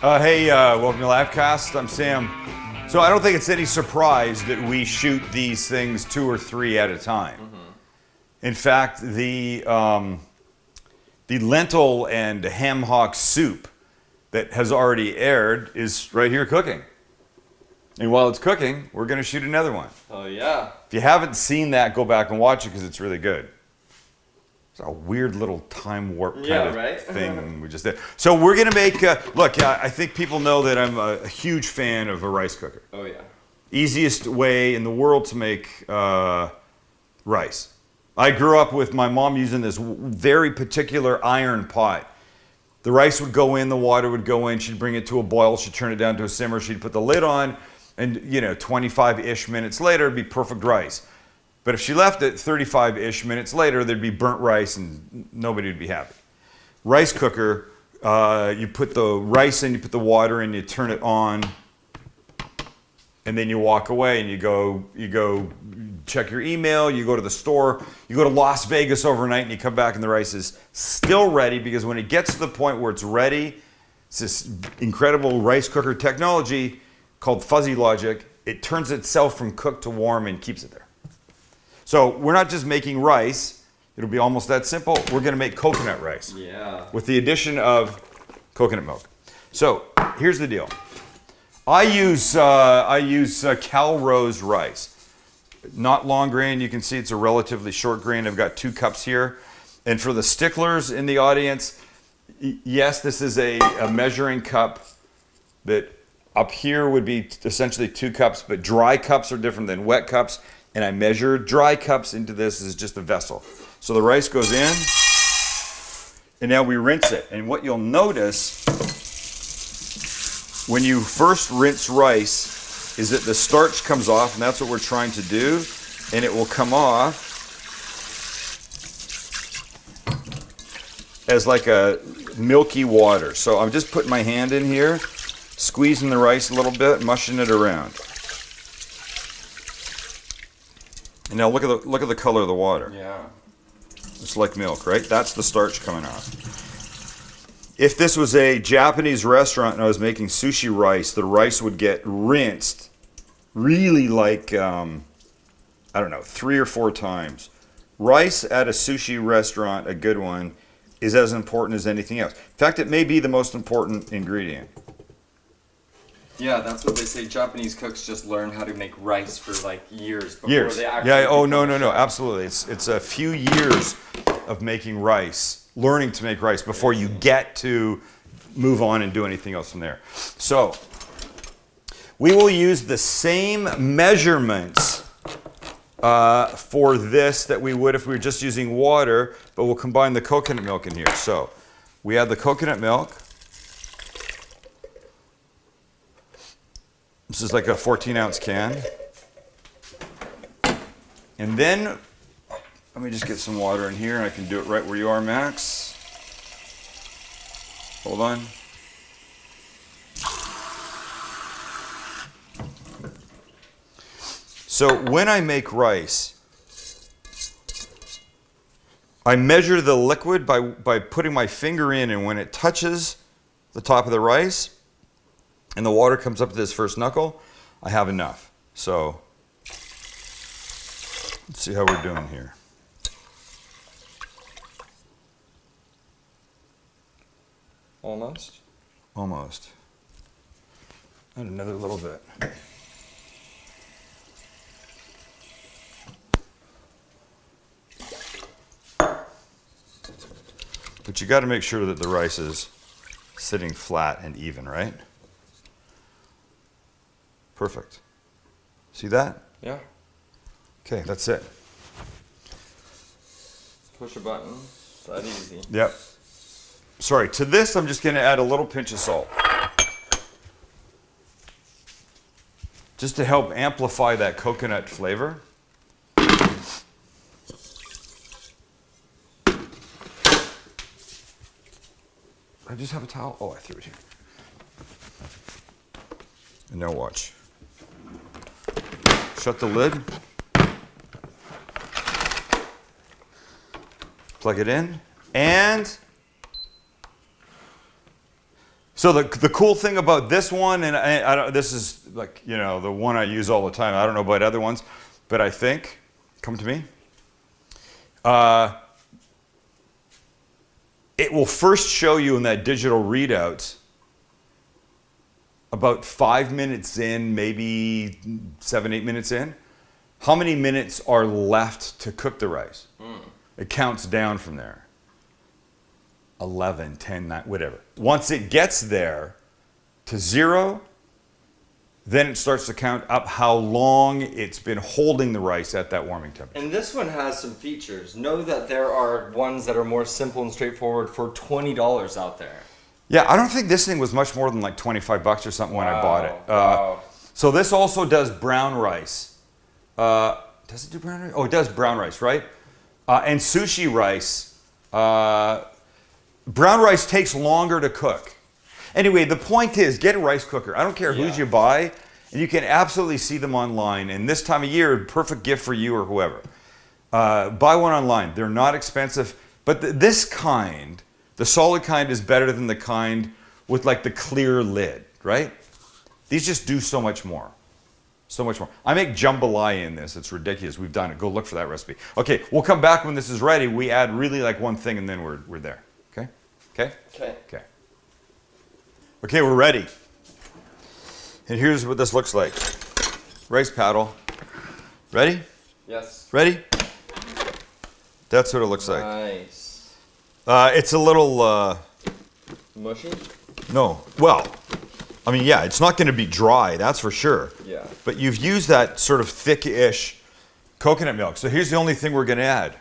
Welcome to Livecast. I'm Sam. So I don't think it's any surprise that we shoot these things 2 or 3 at a time. In fact, the lentil and ham hock soup that has already aired is right here cooking. And while it's cooking, we're going to shoot another one. Oh, yeah. If you haven't seen that, go back and watch it because it's really good. It's a weird little time warp kind of thing we just did. So we're going to make, I think people know that I'm a huge fan of a rice cooker. Oh, yeah. Easiest way in the world to make rice. I grew up with my mom using this very particular iron pot. The rice would go in, the water would go in, she'd bring it to a boil, she'd turn it down to a simmer, she'd put the lid on, and 25-ish minutes later, it'd be perfect rice. But if she left it 35-ish minutes later, there'd be burnt rice and nobody would be happy. Rice cooker, you put the rice in, you put the water in, you turn it on, and then you walk away and you go check your email, you go to the store, you go to Las Vegas overnight and you come back and the rice is still ready, because when it gets to the point where it's ready, it's this incredible rice cooker technology called fuzzy logic. It turns itself from cooked to warm and keeps it there. So we're not just making rice, it'll be almost that simple. We're gonna make coconut rice. Yeah. With the addition of coconut milk. So here's the deal. I use Cal Rose rice. Not long grain, you can see it's a relatively short grain. I've got 2 cups here. And for the sticklers in the audience, yes, this is a measuring cup that up here would be essentially 2 cups, but dry cups are different than wet cups. And I measure dry cups into this as just a vessel. So the rice goes in, and now we rinse it. And what you'll notice when you first rinse rice is that the starch comes off, and that's what we're trying to do. And it will come off as like a milky water. So I'm just putting my hand in here, squeezing the rice a little bit, mushing it around. And now look at the color of the water. Yeah. It's like milk, right? That's the starch coming off. If this was a Japanese restaurant and I was making sushi rice, the rice would get rinsed really like, 3 or 4 times. Rice at a sushi restaurant, a good one, is as important as anything else. In fact, it may be the most important ingredient. Yeah, that's what they say. Japanese cooks just learn how to make rice for like years before Years. they actually. Yeah. Oh no, absolutely. It's a few years of making rice, learning to make rice before you get to move on and do anything else from there. So we will use the same measurements for this that we would if we were just using water, but we'll combine the coconut milk in here. So we add the coconut milk. This is like a 14-ounce can. And then, let me just get some water in here, and I can do it right where you are, Max. Hold on. So when I make rice, I measure the liquid by putting my finger in, and when it touches the top of the rice, and the water comes up to this first knuckle, I have enough. So let's see how we're doing here. Almost. Almost. And another little bit. But you got to make sure that the rice is sitting flat and even, right? Perfect. See that? Yeah. Okay, that's it. Push a button. It's that easy. Yep. Sorry, to this I'm just going to add a little pinch of salt. Just to help amplify that coconut flavor. I just have a towel. Oh, I threw it here. And now watch. Shut the lid. Plug it in. And So the cool thing about this one, and I don't, this is like, you know, the one I use all the time. I don't know about other ones, but I think, come to me. It will first show you in that digital readout about 5 minutes in, maybe 7, 8 minutes in, how many minutes are left to cook the rice. It counts down from there. 11, 10, 9, whatever. Once it gets there to 0, then it starts to count up how long it's been holding the rice at that warming temperature. And this one has some features. Know that there are ones that are more simple and straightforward for $20 out there. Yeah, I don't think this thing was much more than like 25 bucks or something when I bought it. Wow. So this also does brown rice. Does it do brown rice? Oh, it does brown rice, right? And sushi rice. Brown rice takes longer to cook. Anyway, the point is, get a rice cooker. I don't care whose you buy, and you can absolutely see them online. And this time of year, perfect gift for you or whoever. Buy one online. They're not expensive, but this kind, the solid kind, is better than the kind with like the clear lid, right? These just do so much more. So much more. I make jambalaya in this. It's ridiculous. We've done it. Go look for that recipe. Okay, we'll come back when this is ready. We add really like one thing, and then we're there. Okay? Okay? Okay. Okay. Okay, we're ready. And here's what this looks like. Rice paddle. Ready? Yes. Ready? That's what it looks like. Nice. It's a little... Mushy? No. Well, I mean, yeah, it's not going to be dry, that's for sure. Yeah. But you've used that sort of thick-ish coconut milk. So here's the only thing we're going to add.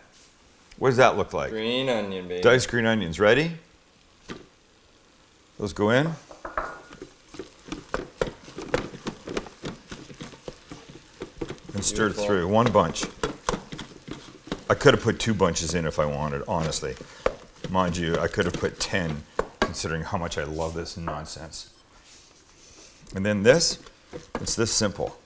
What does that look like? Green onion, baby. Diced green onions. Ready? Those go in. And stirred through. One bunch. I could have put 2 bunches in if I wanted, honestly. Mind you, I could have put 10, considering how much I love this nonsense. And then this, it's this simple.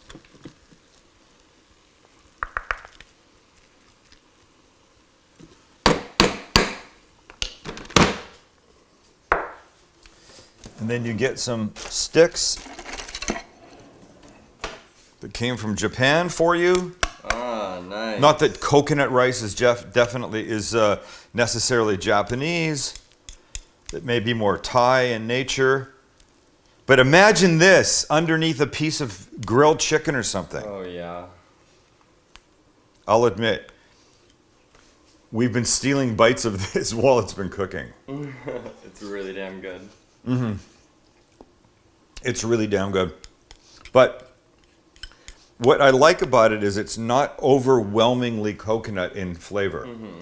And then you get some sticks that came from Japan for you. Ah, nice. Not that coconut rice is definitely necessarily Japanese. It may be more Thai in nature. But imagine this underneath a piece of grilled chicken or something. Oh, yeah. I'll admit, we've been stealing bites of this while it's been cooking. It's really damn good. Mm-hmm. It's really damn good. But what I like about it is it's not overwhelmingly coconut in flavor. Mm-hmm.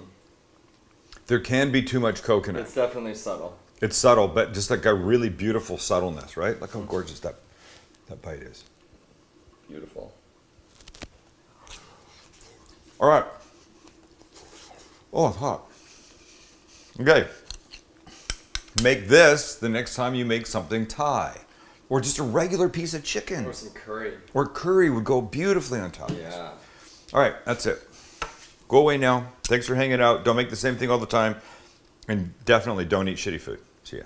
There can be too much coconut. It's definitely subtle. It's subtle, but just like a really beautiful subtleness, right? Look how gorgeous that bite is. Beautiful. All right. Oh, it's hot. Okay. Make this the next time you make something Thai. Or just a regular piece of chicken. Or some curry. Or curry would go beautifully on top of this. Yeah. All right, that's it. Go away now. Thanks for hanging out. Don't make the same thing all the time. And definitely don't eat shitty food. See ya.